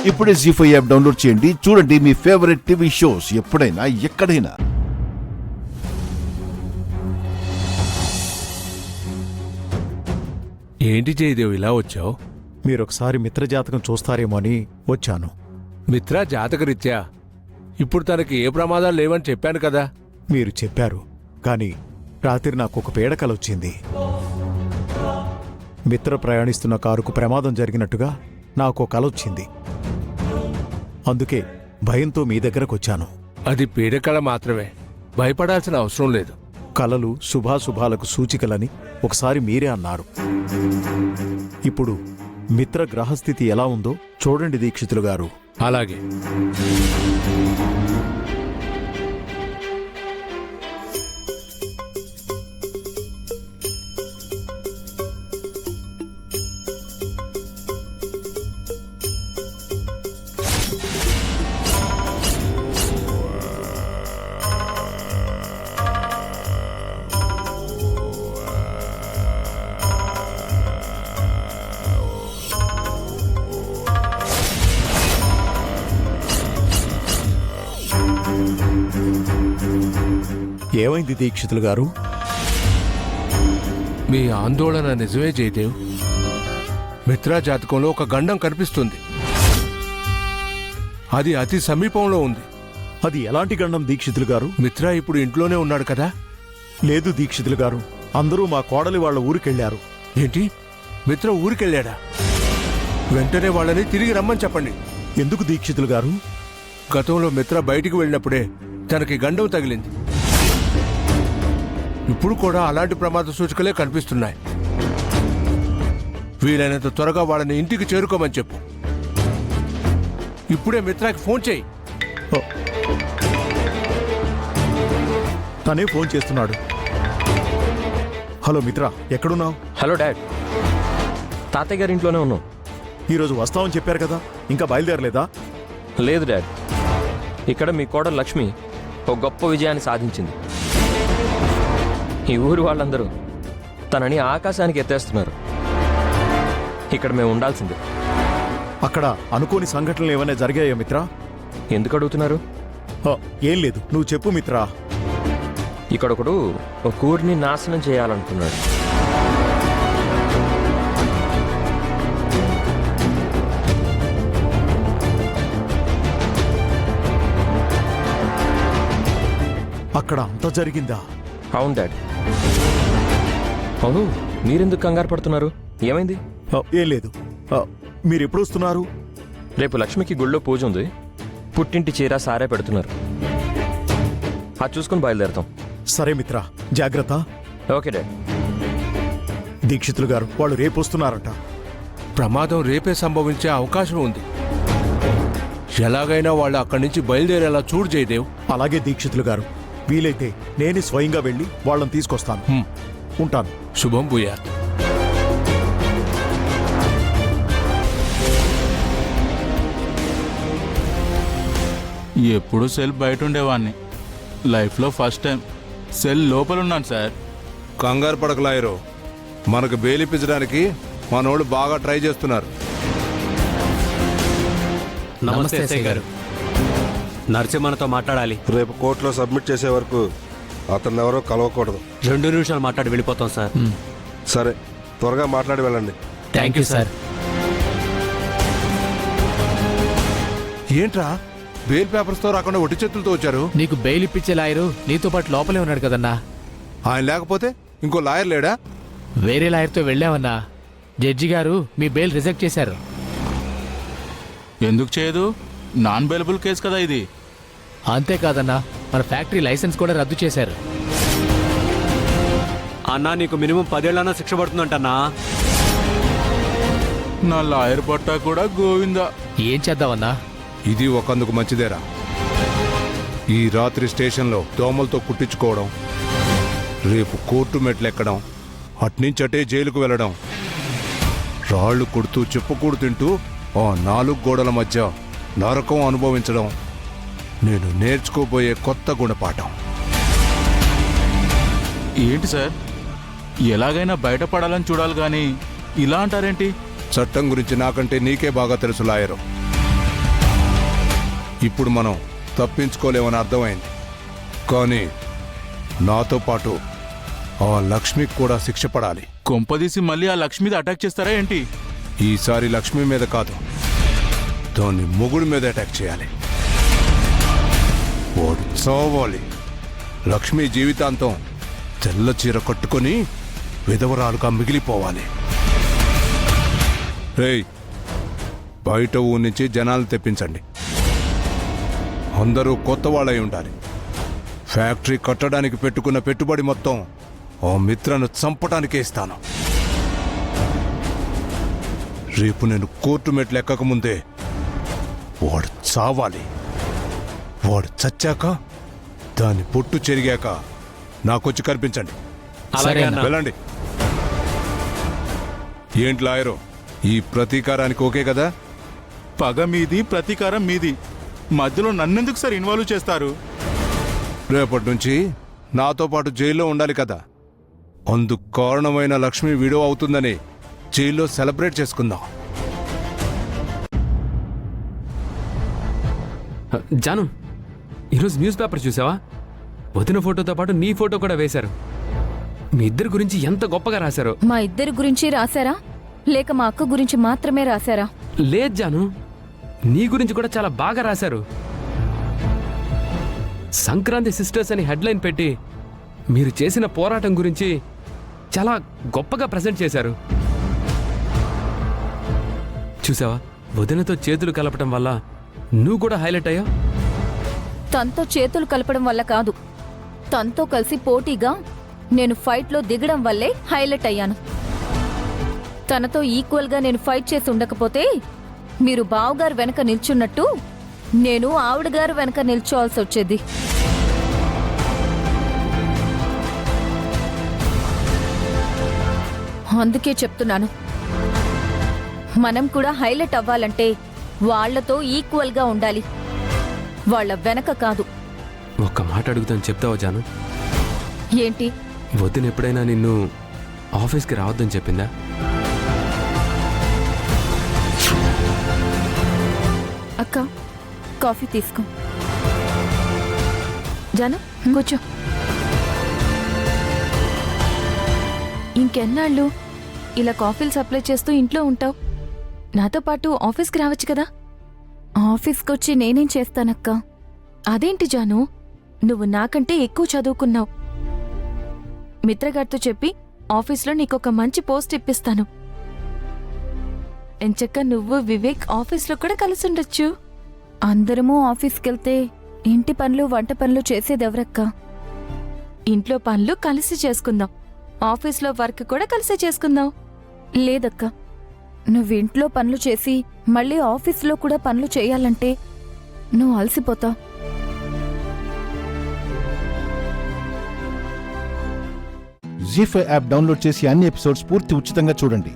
ఇప్పుడే జీ5 app download చేయండి. చూడండి మీ ఫేవరెట్ టీవీ షోస్ ఎప్పుడైనా ఎక్కడైనా. ఏంటి జయదేవ్ ఇలా వచ్చావు? మీరొకసారి మిత్రజాతకం చూస్తారేమో అని వచ్చాను. మిత్ర జాతకరీత్యా ఇప్పుడు తనకి ఏ ప్రమాదాలు లేవని చెప్పాను కదా. మీరు చెప్పారు, కానీ రాత్రి నాకు ఒక పీడకలొచ్చింది. మిత్ర ప్రయాణిస్తున్న కారుకు ప్రమాదం జరిగినట్టుగా నాకు ఒక కలొచ్చింది. అందుకే భయంతో మీ దగ్గరకొచ్చాను. అది పీడకళ మాత్రమే, భయపడాల్సిన అవసరం లేదు. కలలు శుభాశుభాలకు సూచికలని ఒకసారి మీరే అన్నారు. ఇప్పుడు మిత్ర గ్రహస్థితి ఎలా ఉందో చూడండి దీక్షితులు గారు. అలాగే. ఏమైంది దీక్షితులు గారు? మీ ఆందోళన నిజమే జయదేవ్. మిత్రా జాతకంలో ఒక గండం కనిపిస్తుంది. అది అతి సమీపంలో ఉంది. అది ఎలాంటి గండం దీక్షితులు గారు? మిత్రా ఇప్పుడు ఇంట్లోనే ఉన్నాడు కదా. లేదు దీక్షితులు గారు, అందరూ మా కోడలి వాళ్ళ ఊరికెళ్లారు. ఏంటి, మిత్ర ఊరికెళ్ళాడా? వెంటనే వాళ్ళని తిరిగి రమ్మని చెప్పండి. ఎందుకు దీక్షితులు గారు? గతంలో మిత్ర బయటికి వెళ్ళినప్పుడే తనకి గండం తగిలింది. ఇప్పుడు కూడా అలాంటి ప్రమాద సూచికలే కనిపిస్తున్నాయి. వీలైనంత త్వరగా వాళ్ళని ఇంటికి చేరుకోమని చెప్పు. ఇప్పుడే మిత్రాకి ఫోన్ చేయి. తనే ఫోన్ చేస్తున్నాడు. హలో మిత్ర, ఎక్కడున్నావు? హలో డాడ్, తాతయ్య గారి ఇంట్లోనే ఉన్నాం. ఈరోజు వస్తామని చెప్పారు కదా, ఇంకా బయలుదేరలేదా? లేదు డాడ్, ఇక్కడ మీ కోడలు లక్ష్మి ఒక గొప్ప విజయాన్ని సాధించింది. ఈ ఊరు వాళ్ళందరూ తనని ఆకాశానికి ఎత్తేస్తున్నారు. ఇక్కడ మేము ఉండాల్సిందే. అక్కడ అనుకోని సంఘటనలు ఏమైనా జరిగాయా మిత్ర? ఎందుకు అడుగుతున్నారు? ఏం లేదు, నువ్వు చెప్పు మిత్ర. ఇక్కడొకడు ఒక ఊరిని నాశనం చేయాలనుకున్నాడు. అక్కడ అంతా జరిగిందా? అవును డాడ్. అవును, మీరెందుకు కంగారు పడుతున్నారు? ఏమైంది? ఏం లేదు. మీరు ఎప్పుడు వస్తున్నారు? రేపు లక్ష్మికి గుళ్ళో పూజ ఉంది. పుట్టింటి చీర సారే పెడుతున్నారు. అది చూసుకుని బయలుదేరుతాం. సరే మిత్ర, జాగ్రత్త. Okay dad. దీక్షితులు గారు, వాళ్ళు రేపు వస్తున్నారట. ప్రమాదం రేపే సంభవించే అవకాశం ఉంది. ఎలాగైనా వాళ్ళు అక్కడి నుంచి బయలుదేరేలా చూడు జయదేవ్. అలాగే దీక్షితులు గారు, వీలైతే నేనే స్వయంగా వెళ్ళి వాళ్ళని తీసుకొస్తాను. ఉంటాను. శుభం భూయాత్. ఎప్పుడు సెల్ బయట ఉండేవాడిని, లైఫ్లో ఫస్ట్ టైం సెల్ లోపల ఉన్నాను సార్. కంగారు పడకలాయరు, మనకు బెయిలిపించడానికి మనోళ్ళు బాగా ట్రై చేస్తున్నారు. నమస్తే ఎస్ఐ గారు, నరసింహనతో మాట్లాడాలి. రేపు కోర్టులో సబ్మిట్ చేసే వరకు అతను ఎవరో కలవకూడదు. 2 నిమిషాలు మాట్లాడి వెళ్ళిపోతాం సార్. సరే, త్వరగా మాట్లాడి వెళ్ళండి. Thank you sir. ఏంట్రా, బెయిల్ పేపర్స్తో రాకుండా ఒట్టి చేతులతో వచ్చారు? నీకు బెయిల్ ఇప్పించే లాయరు నీతో పాటు లోపలే ఉన్నాడు కదన్నా. ఆయన లేకపోతే ఇంకో లాయర్ లేడా? వేరే లాయర్తో వెళ్ళావన్నా. జడ్జి గారు మీ బెయిల్ రిజెక్ట్ చేశారు. ఎందుకు చేయదు? నాన్ బెయిలబుల్ కేసు కదా ఇది. అంతేకాదన్నా, మన ఫ్యాక్టరీ లైసెన్స్ కూడా రద్దు చేశారు. అన్నా, నీకు మినిమం 10 ఏళ్ళన్నా శిక్ష పడుతుందంటన్నా. నా లాయర్ పట్టా కూడా గోవిందా. ఏం చేద్దామన్నా? ఇది ఒకందుకు మంచిదేరా. ఈ రాత్రి స్టేషన్లో దోమలతో కుట్టించుకోవడం, రేపు కోర్టు మెట్లెక్కడం, అట్నుంచటే జైలుకు వెళ్ళడం, రాళ్లు కొడుతూ చెప్పుకూడు తింటూ ఆ 4 గోడల మధ్య నరకం అనుభవించడం నేను నేర్చుకోబోయే కొత్త గుణపాఠం. ఏంటి సార్, ఎలాగైనా బయటపడాలని చూడాలి గాని ఇలా అంటారేంటి? చట్టం గురించి నాకంటే నీకే బాగా తెలుసు లాయరు. ఇప్పుడు మనం తప్పించుకోలేమని అర్థమైంది. కానీ నాతో పాటు ఆ లక్ష్మికి కూడా శిక్ష పడాలి. కొంపదీసి మళ్ళీ ఆ లక్ష్మి మీద అటాక్ చేస్తారా ఏంటి? ఈసారి లక్ష్మి మీద కాదు, దాన్ని మొగుడు మీద అటాక్ చేయాలి. వాడు చావాలి. లక్ష్మి జీవితాంతం తెల్ల చీర కట్టుకొని విధవరాలుగా మిగిలిపోవాలి. రేయ్, బయట ఊరి నుంచి జనాలు తెప్పించండి. అందరూ కొత్త వాళ్ళై ఉండాలి. ఫ్యాక్టరీ కట్టడానికి పెట్టుకున్న పెట్టుబడి మొత్తం ఆ మిత్రను చంపడానికే ఇస్తాను. రేపు నేను కోర్టు మెట్లు ఎక్కకముందే వాడు చావాలి. వాడు చచ్చాక దాని పొట్టు చెరిగాక నాకొచ్చి కనిపించండి. అలాగే అన్న. వెళ్ళండి. ఏంటి లాయరు, ఈ ప్రతీకారానికి ఓకే కదా? పగ మీది, ప్రతీకారం మీది. మధ్యలో నన్నెందుకు సార్ ఇన్వాల్వ్ చేస్తారు? రేపటి నుంచి నాతో పాటు జైల్లో ఉండాలి కదా. అందుకు కారణమైన లక్ష్మి విడో అవుతుందని జైల్లో సెలబ్రేట్ చేసుకుందాం. జాను, ఈరోజు న్యూస్ పేపర్ చూసావా? వదిన ఫోటోతో పాటు నీ ఫోటో కూడా వేశారు. మీ ఇద్దరి గురించి ఎంత గొప్పగా రాశారో. మా ఇద్దరి గురించి రాశారా లేక మా అక్క గురించి మాత్రమే రాశారా? లేదు జాను, నీ గురించి కూడా చాలా బాగా రాశారు. సంక్రాంతి సిస్టర్స్ అని హెడ్లైన్ పెట్టి మీరు చేసిన పోరాటం గురించి చాలా గొప్పగా ప్రజెంట్ చేశారు. చూసావా, వదినతో చేతులు కలపటం వల్ల నువ్వు కూడా హైలైట్ అయ్యావు. తనతో చేతులు కలపడం వల్ల కాదు, తనతో కలిసి పోటీగా నేను ఫైట్లో దిగడం వల్లే హైలైట్ అయ్యాను. తనతో ఈక్వల్గా నేను ఫైట్ చేసి ఉండకపోతే మీరు బావగారు వెనక నిల్చున్నట్టు నేను ఆవిడగారు వెనక నిల్చోవాల్సి వచ్చేది. అందుకే చెప్తున్నాను, మనం కూడా హైలైట్ అవ్వాలంటే వాళ్లతో ఈక్వల్గా ఉండాలి, వాళ్ళ వెనక కాదు. ఒక్క మాట అడుగుతాను, చెప్తావా జాను? ఏంటి? వదిన ఎప్పుడైనా నిన్ను ఆఫీస్కి రావద్దని చెప్పిందా? అక్క, కాఫీ తీసుకో. జాను, కూర్చో. ఇంకెన్నాళ్ళు ఇలా కాఫీలు సప్లై చేస్తూ ఇంట్లో ఉంటావు? నాతో పాటు ఆఫీస్కి రావచ్చు కదా? ఆఫీస్కి వచ్చి నేనేం చేస్తానక్క? అదేంటి జాను, నువ్వు నాకంటే ఎక్కువ చదువుకున్నావు. మిత్రగారితో చెప్పి ఆఫీస్లో నీకొక మంచి పోస్ట్ ఇప్పిస్తాను. ఎంచక్క నువ్వు వివేక్ ఆఫీస్లో కూడా కలిసి ఉండొచ్చు. అందరము ఆఫీస్కెళ్తే ఇంటి పనులు వంట పనులు చేసేదెవరక్క? ఇంట్లో పనులు కలిసి చేసుకుందాం, ఆఫీస్లో వర్క్ కూడా కలిసి చేసుకుందాం. లేదక్క, నువ్వు ఇంట్లో పనులు చేసి మళ్ళీ ఆఫీస్లో కూడా పనులు చేయాలంటే నువ్వు అలసిపోతావు. జీ5 యాప్ డౌన్లోడ్ చేసి అన్ని ఎపిసోడ్స్ పూర్తి ఉచితంగా చూడండి.